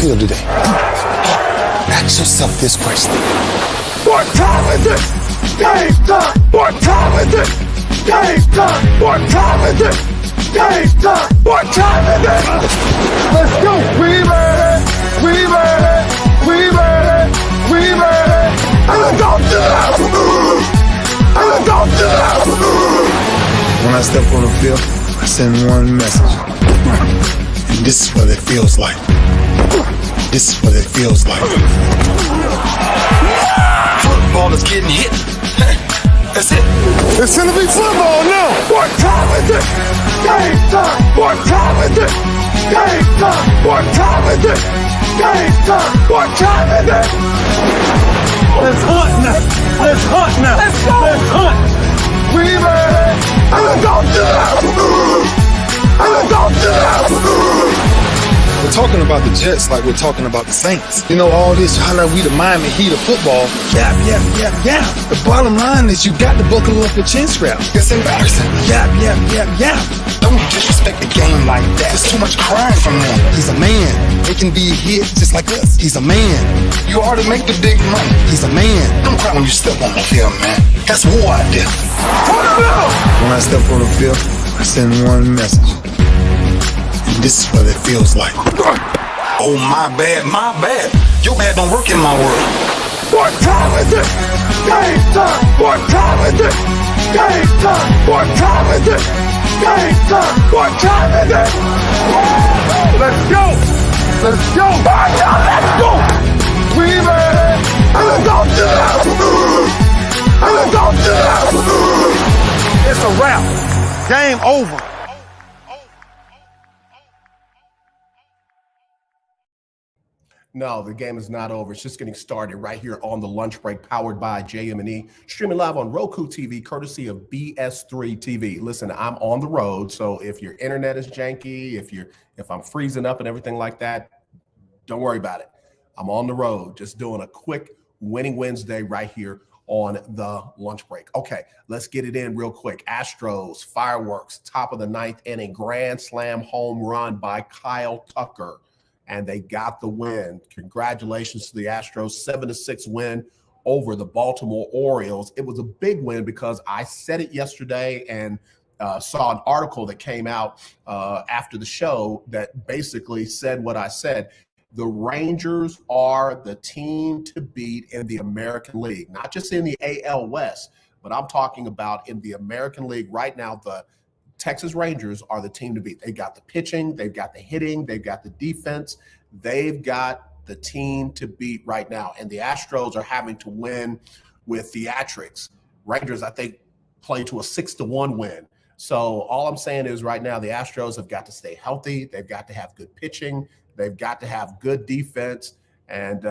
feel today? Ask yourself this question. What time is it? Game time! What time is it? Game time! What time is it? Game time! What time is it? Let's go! We made it! We made it! We made it! We made it! And let's go to the house! And let's go to the house! When I step on the field, I send one message. And this is what it feels like. This is what it feels like. Football is getting hit. That's it. It's gonna be football now. What time is it? Game time. What time is it? Game time. What time is it? Game time. What time is it? Let's hunt now. Let's hunt now. Let's go. Let's hunt. We made it. And let's go to the house. And let's go to the house. We're talking about the Jets like we're talking about the Saints. You know, all this, how like we the Miami Heat of football. Yap. The bottom line is you got to buckle up your chin strap. It's embarrassing. Yap. Don't disrespect the game like that. There's too much crying from them. He's a man. They can be hit just like us. He's a man. You already make the big money. He's a man. Don't cry when you step on the field, man. That's war out there. When I step on the field, I send one message. This is what it feels like. Oh, my bad. Your bad don't work in my world. What time is it? Game time. What time is it? Game time. What time is it? Game time. What time is it? Let's go. Let's go. Let's go. We made it. And let's go to the house. And let's go to the house. It's a wrap. Game over. No, the game is not over. It's just getting started right here on the lunch break, powered by JM&E, streaming live on ROKU TV, courtesy of BS3 TV. Listen, I'm on the road, so if your internet is janky, if I'm freezing up and everything like that, don't worry about it. I'm on the road, just doing a quick winning Wednesday right here on the lunch break. Okay, let's get it in real quick. Astros, fireworks, top of the ninth inning, grand slam home run by Kyle Tucker. And they got the win. Congratulations to the Astros, 7-6 win over the Baltimore Orioles. It was a big win because I said it yesterday and saw an article that came out after the show that basically said what I said. The Rangers are the team to beat in the American League, not just in the AL West, but I'm talking about in the American League right now. The Texas Rangers are the team to beat. They got the pitching, they've got the hitting, they've got the defense. They've got the team to beat right now. And the Astros are having to win with theatrics. Rangers, I think, play to a 6-1 win. So all I'm saying is right now the Astros have got to stay healthy. They've got to have good pitching. They've got to have good defense. And,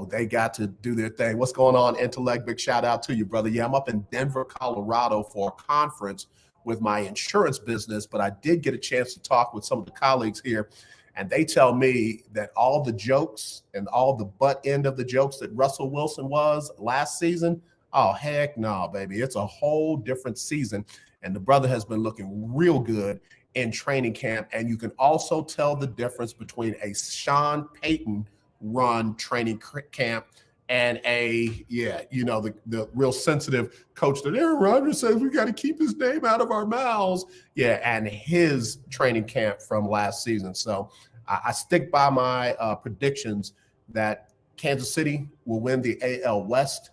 they got to do their thing. What's going on, Intellect? Big shout out to you, brother. Yeah, I'm up in Denver, Colorado for a conference with my insurance business, but I did get a chance to talk with some of the colleagues here, and they tell me that all the jokes and all the butt end of the jokes that Russell Wilson was last season, oh, heck no, baby. It's a whole different season, and the brother has been looking real good in training camp, and you can also tell the difference between a Sean Payton run training camp and the real sensitive coach that Aaron Rodgers says we got to keep his name out of our mouths. Yeah, and his training camp from last season. So I stick by my predictions that Kansas City will win the AL West.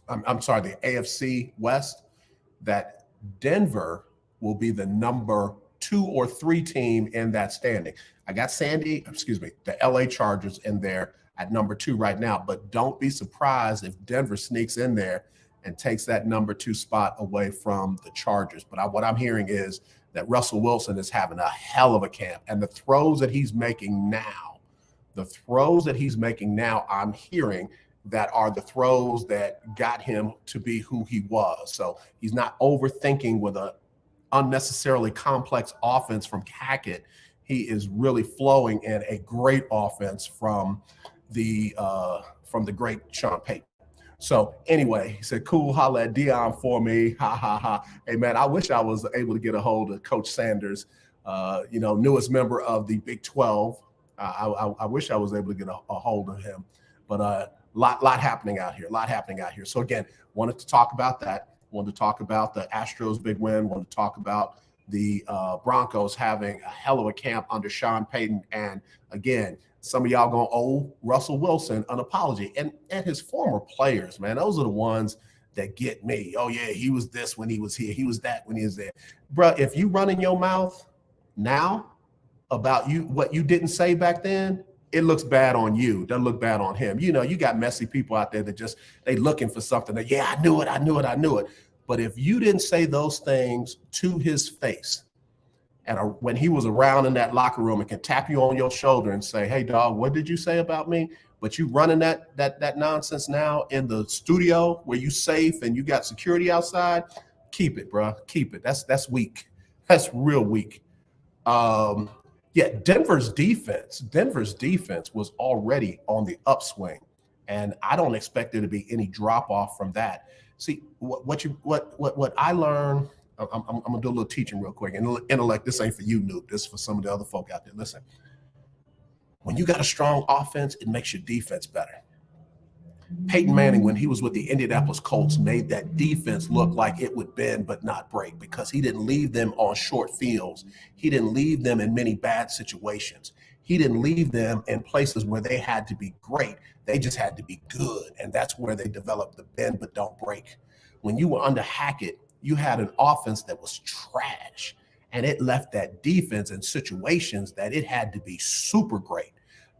The AFC West. That Denver will be the number 2 or 3 team in that standing. I got the LA Chargers in there at number 2 right now, but don't be surprised if Denver sneaks in there and takes that number 2 spot away from the Chargers. But what I'm hearing is that Russell Wilson is having a hell of a camp, and the throws that he's making now, I'm hearing that are the throws that got him to be who he was. So he's not overthinking with a unnecessarily complex offense from Hackett. He is really flowing in a great offense from the great Sean Payton. So anyway, he said, cool, holla at Dion for me. Ha, ha, ha. Hey, man, I wish I was able to get a hold of Coach Sanders, newest member of the Big 12 I wish I was able to get a hold of him, but lot happening out here. So again, wanted to talk about that. Wanted to talk about the Astros' big win. Wanted to talk about the Broncos having a hell of a camp under Sean Payton. And again, some of y'all gonna owe Russell Wilson an apology, and his former players, man. Those are the ones that get me. Oh yeah, he was this when he was here. He was that when he was there. Bruh, if you run in your mouth now about what you didn't say back then, it looks bad on you. Doesn't look bad on him. You know, you got messy people out there that they looking for something that, yeah, I knew it. But if you didn't say those things to his face, and when he was around in that locker room and can tap you on your shoulder and say, hey dog, what did you say about me? But you running that nonsense now in the studio where you safe and you got security outside, keep it, bro. Keep it. That's weak. That's real weak. Denver's defense was already on the upswing, and I don't expect there to be any drop off from that. See, what I learned, I'm gonna do a little teaching real quick. And intellect, this ain't for you, Noob. This is for some of the other folk out there. Listen. When you got a strong offense, it makes your defense better. Peyton Manning, when he was with the Indianapolis Colts, made that defense look like it would bend but not break because he didn't leave them on short fields. He didn't leave them in many bad situations. He didn't leave them in places where they had to be great. They just had to be good, and that's where they developed the bend but don't break. When you were under Hackett, you had an offense that was trash, and it left that defense in situations that it had to be super great.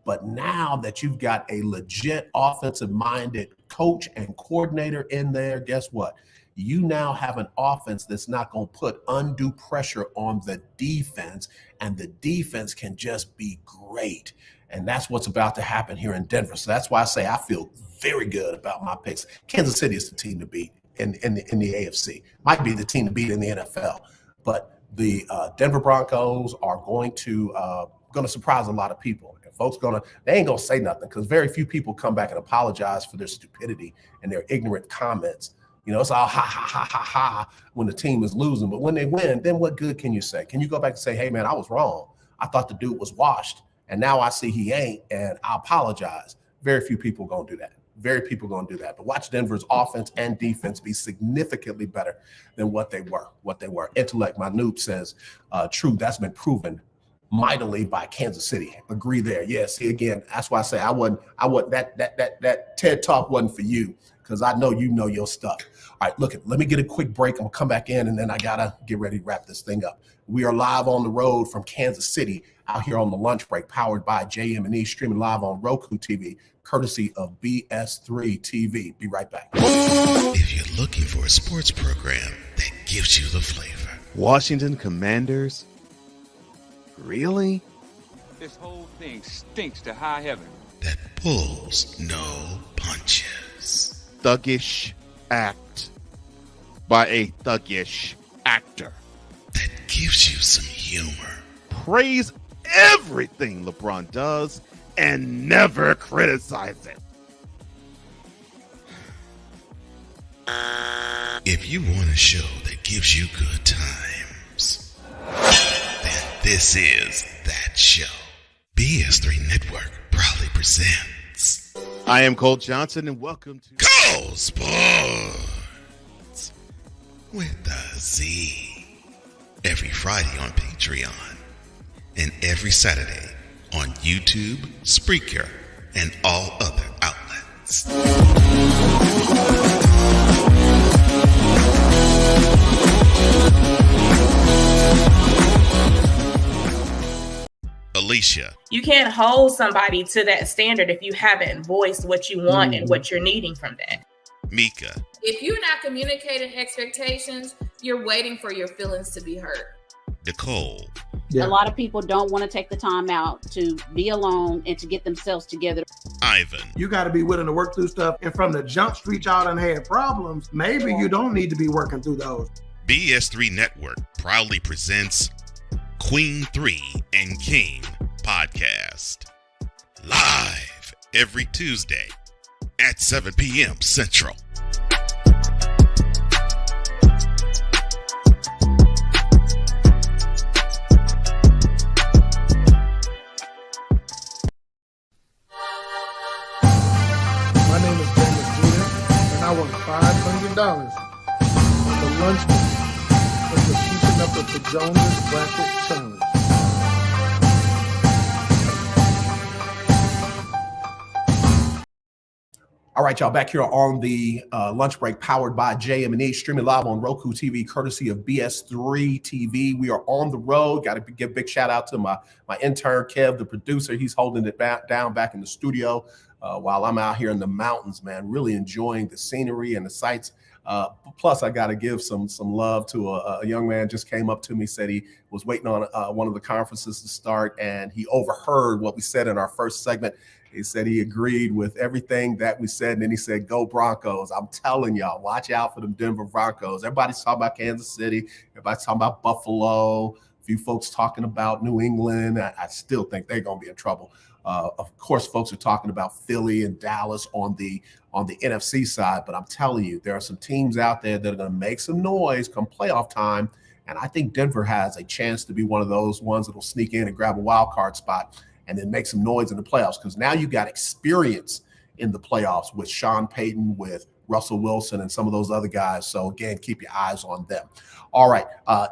But now that you've got a legit offensive-minded coach and coordinator in there, guess what? You now have an offense that's not going to put undue pressure on the defense, and the defense can just be great. And that's what's about to happen here in Denver. So that's why I say I feel very good about my picks. Kansas City is the team to beat in the AFC. Might be the team to beat in the NFL. But the Denver Broncos are going to surprise a lot of people. Folks they ain't gonna say nothing because very few people come back and apologize for their stupidity and their ignorant comments. You know, it's all ha ha ha ha ha when the team is losing. But when they win, then what good can you say? Can you go back and say, hey man, I was wrong. I thought the dude was washed, and now I see he ain't, and I apologize. Very few people gonna do that. But watch Denver's offense and defense be significantly better than what they were. Intellect, my noob says, true, that's been proven mightily by Kansas City. Agree there. Yeah, see, again, that's why I say I wasn't that TED Talk wasn't for you, because I know you know your stuff. All right, look, let me get a quick break. I'm gonna come back in, and then I gotta get ready to wrap this thing up. We are live on the road from Kansas City out here on the lunch break, powered by JM&E, streaming live on ROKU TV, courtesy of BS3 TV. Be right back. If you're looking for a sports program that gives you the flavor. Washington Commanders? Really? This whole thing stinks to high heaven. That pulls no punches. Thuggish act by a thuggish actor. That gives you some humor. Praise everything LeBron does and never criticize it. If you want a show that gives you good times, then this is that show. BS3 Network proudly presents. I am Cole Johnson, and welcome to Cole Sports with a Z. Every Friday on Patreon and every Saturday on YouTube, Spreaker, and all other outlets. Alicia. You can't hold somebody to that standard if you haven't voiced what you want and what you're needing from that. Mika. If you're not communicating expectations, you're waiting for your feelings to be hurt. Nicole. Yeah. A lot of people don't want to take the time out to be alone and to get themselves together. Ivan. You got to be willing to work through stuff. And from the jump street, y'all done had problems. Maybe you don't need to be working through those. BS3 Network proudly presents Queen 3 and King podcast. Live every Tuesday at 7 p.m. Central. lunch break for the Keeping Up with the Joneses Bracket Challenge. All right, y'all, back here on the lunch break powered by JM&E, streaming live on Roku TV, courtesy of BS3 TV. We are on the road. Got to give a big shout out to my intern, Kev, the producer. He's holding it down back in the studio while I'm out here in the mountains, man, really enjoying the scenery and the sights. Plus, I got to give some love to a young man just came up to me, said he was waiting on one of the conferences to start, and he overheard what we said in our first segment. He said he agreed with everything that we said, and then he said, "Go Broncos." I'm telling y'all, watch out for them Denver Broncos. Everybody's talking about Kansas City. Everybody's talking about Buffalo. A few folks talking about New England. I still think they're going to be in trouble. Of course, folks are talking about Philly and Dallas on the NFC side, but I'm telling you, there are some teams out there that are going to make some noise come playoff time, and I think Denver has a chance to be one of those ones that will sneak in and grab a wild card spot and then make some noise in the playoffs, because now you got experience in the playoffs with Sean Payton, with Russell Wilson, and some of those other guys. So again, keep your eyes on them. All right,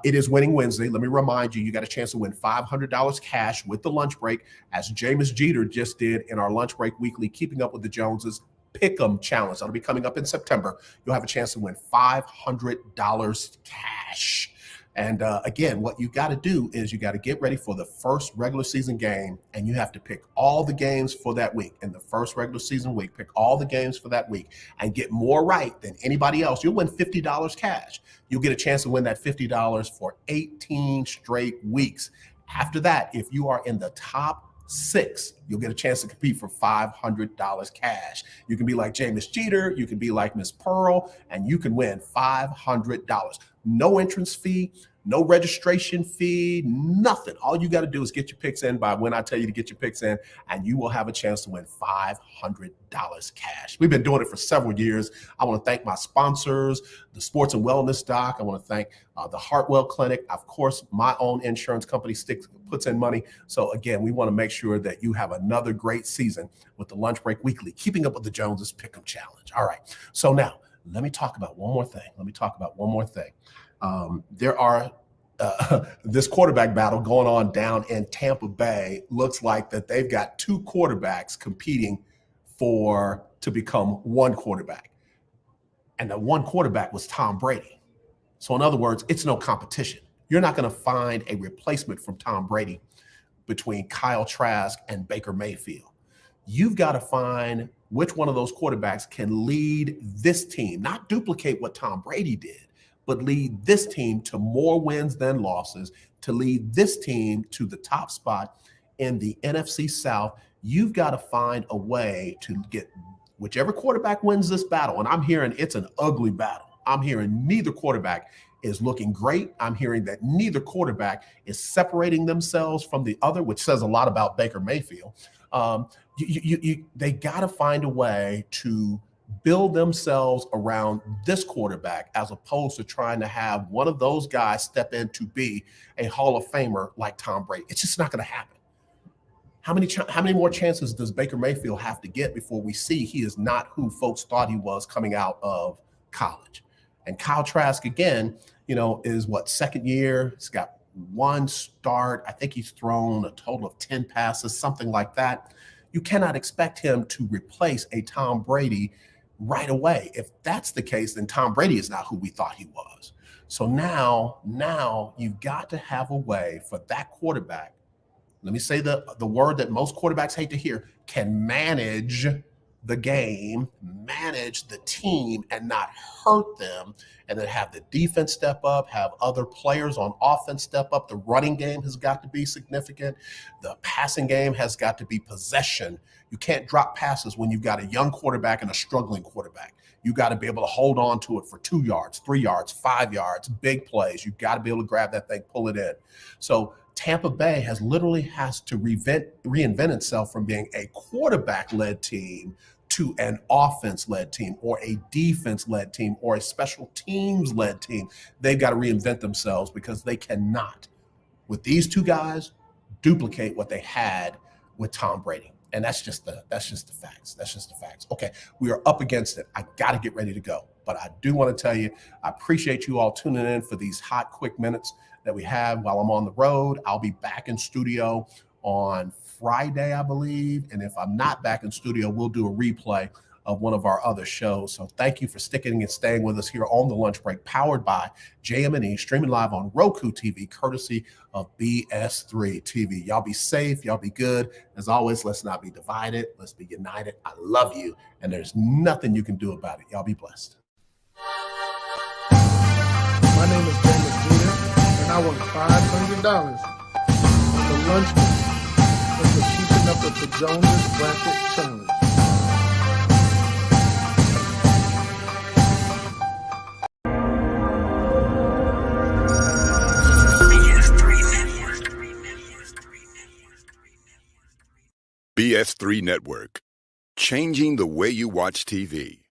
it is Winning Wednesday. Let me remind you, you got a chance to win $500 cash with the lunch break, as Jameis Jeter just did in our lunch break weekly Keeping Up with the Joneses Pick'em Challenge. That'll be coming up in September. You'll have a chance to win $500 cash. And again, what you got to do is you got to get ready for the first regular season game, and you have to pick all the games for that week. In the first regular season week, pick all the games for that week and get more right than anybody else. You'll win $50 cash. You'll get a chance to win that $50 for 18 straight weeks. After that, if you are in the top 6, you'll get a chance to compete for $500 cash. You can be like Jameis Jeter, you can be like Miss Pearl, and you can win $500. No entrance fee, no registration fee, nothing. All you got to do is get your picks in by when I tell you to get your picks in, and you will have a chance to win $500 cash. We've been doing it for several years. I want to thank my sponsors, the Sports and Wellness Doc. I want to thank the Hartwell Clinic. Of course, my own insurance company puts in money. So again, we want to make sure that you have another great season with the Lunch Break Weekly, Keeping Up with the Joneses Pick'em Challenge. All right. So now, let me talk about one more thing. There are this quarterback battle going on down in Tampa Bay. Looks like that they've got 2 quarterbacks competing to become one quarterback. And the one quarterback was Tom Brady. So in other words, it's no competition. You're not going to find a replacement from Tom Brady between Kyle Trask and Baker Mayfield. You've got to find which one of those quarterbacks can lead this team, not duplicate what Tom Brady did, but lead this team to more wins than losses, to lead this team to the top spot in the NFC South. You've got to find a way to get whichever quarterback wins this battle. And I'm hearing it's an ugly battle. I'm hearing neither quarterback is looking great. I'm hearing that neither quarterback is separating themselves from the other, which says a lot about Baker Mayfield. They got to find a way to build themselves around this quarterback, as opposed to trying to have one of those guys step in to be a Hall of Famer like Tom Brady. It's just not going to happen. How many more chances does Baker Mayfield have to get before we see he is not who folks thought he was coming out of college? And Kyle Trask, again, is second year. He's got 1 start. I think he's thrown a total of 10 passes, something like that. You cannot expect him to replace a Tom Brady right away. If that's the case, then Tom Brady is not who we thought he was. So now you've got to have a way for that quarterback. Let me say the word that most quarterbacks hate to hear: can manage the game, manage the team, and not hurt them, and then have the defense step up, have other players on offense step up. The running game has got to be significant. The passing game has got to be possession. You can't drop passes when you've got a young quarterback and a struggling quarterback. You got to be able to hold on to it for 2 yards, 3 yards, 5 yards, big plays. You've got to be able to grab that thing, pull it in. So Tampa Bay has to reinvent itself from being a quarterback-led team to an offense-led team, or a defense-led team, or a special teams-led team. They've got to reinvent themselves, because they cannot, with these 2 guys, duplicate what they had with Tom Brady. And that's just the facts. Okay, we are up against it. I got to get ready to go. But I do want to tell you, I appreciate you all tuning in for these hot, quick minutes that we have while I'm on the road. I'll be back in studio on Friday, I believe. And if I'm not back in studio, we'll do a replay of one of our other shows. So thank you for sticking and staying with us here on the lunch break, powered by JM&E, streaming live on Roku TV, courtesy of BS3 TV. Y'all be safe. Y'all be good. As always, let's not be divided. Let's be united. I love you. And there's nothing you can do about it. Y'all be blessed. My name is JM&E, and I won $500 on the lunch break for keeping up with the Jonas Bracket Challenge. BS3 Network, changing the way you watch TV.